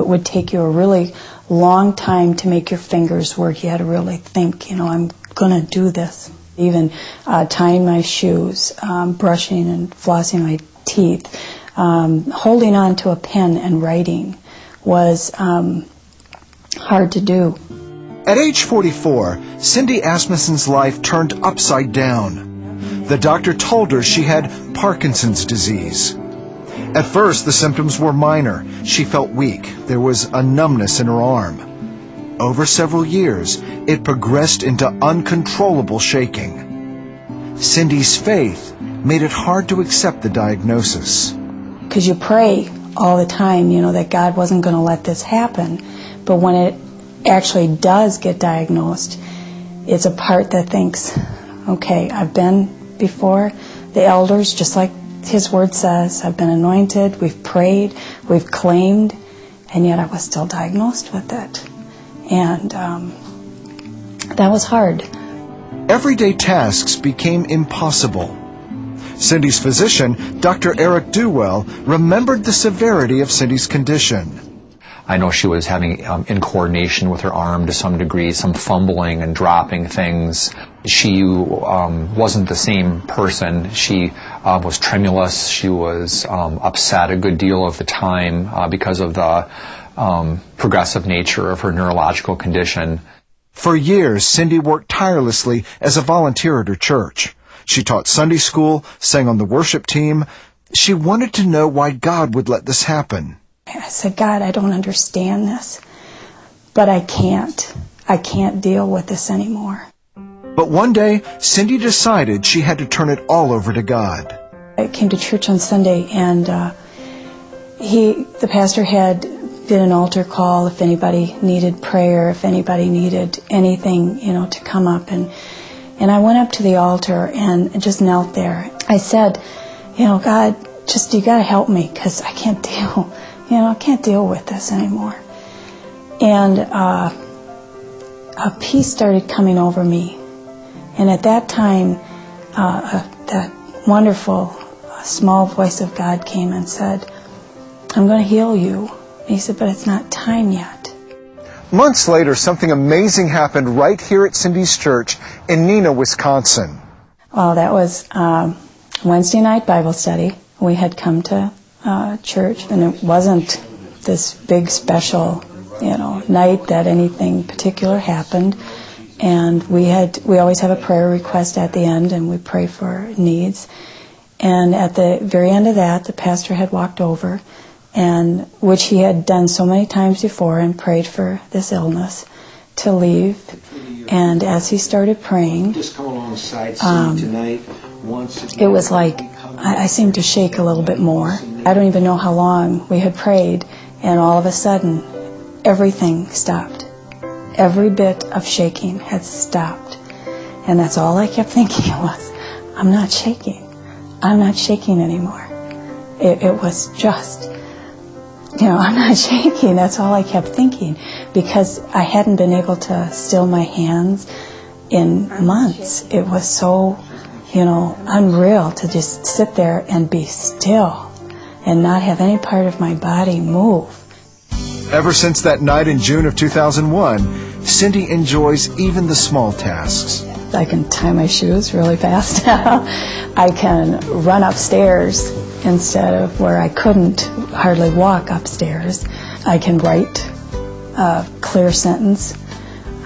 It would take you a really long time to make your fingers work. You had to really think, I'm going to do this. Even tying my shoes, brushing and flossing my teeth, holding on to a pen and writing was hard to do. At age 44, Cindy Asmussen's life turned upside down. The doctor told her she had Parkinson's disease. At first, the symptoms were minor. She felt weak. There was a numbness in her arm. Over several years, it progressed into uncontrollable shaking. Cindy's faith made it hard to accept the diagnosis. Because you pray all the time, that God wasn't going to let this happen. But when it actually does get diagnosed, it's a part that thinks, okay, I've been before the elders, just like His Word says. I've been anointed, we've prayed, we've claimed, and yet I was still diagnosed with it. And that was hard. Everyday tasks became impossible. Cindy's physician, Dr. Eric Duwell, remembered the severity of Cindy's condition. I know she was having incoordination with her arm to some degree, some fumbling and dropping things. She wasn't the same person. She was tremulous. She was upset a good deal of the time because of the progressive nature of her neurological condition. For years, Cindy worked tirelessly as a volunteer at her church. She taught Sunday school, sang on the worship team. She wanted to know why God would let this happen. I said, God, I don't understand this, but I can't. I can't deal with this anymore. But one day, Cindy decided she had to turn it all over to God. I came to church on Sunday, and the pastor did an altar call if anybody needed prayer, if anybody needed anything, to come up. And I went up to the altar and just knelt there. I said, God, you got to help me, because I can't deal. I can't deal with this anymore. And a peace started coming over me. And at that time, that wonderful small voice of God came and said, I'm going to heal you. And he said, but it's not time yet. Months later, something amazing happened right here at Cindy's church in Neenah, Wisconsin. Well, that was Wednesday night Bible study. We had come to church, and it wasn't this big special, night that anything particular happened. And we always have a prayer request at the end, and we pray for needs. And at the very end of that, the pastor had walked over, and which he had done so many times before, and prayed for this illness to leave. And as he started praying, it was like I seemed to shake a little bit more. I don't even know how long we had prayed, and all of a sudden, everything stopped. Every bit of shaking had stopped. And that's all I kept thinking was, I'm not shaking. I'm not shaking anymore. It was just, I'm not shaking. That's all I kept thinking, because I hadn't been able to still my hands in months. It was so, unreal to just sit there and be still and not have any part of my body move. Ever since that night in June of 2001, Cindy enjoys even the small tasks. I can tie my shoes really fast now. I can run upstairs instead of where I couldn't hardly walk upstairs. I can write a clear sentence.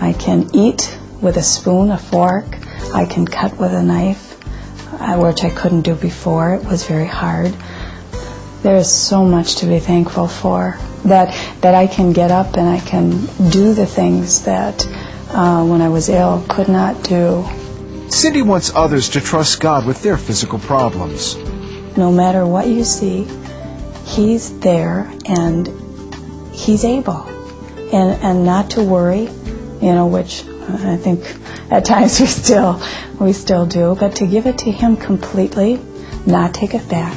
I can eat with a spoon, a fork. I can cut with a knife, which I couldn't do before. It was very hard. There is so much to be thankful for, that I can get up and I can do the things that when I was ill could not do. Cindy wants others to trust God with their physical problems. No matter what you see, He's there and He's able. And not to worry, which I think at times we still do, but to give it to Him completely, not take it back.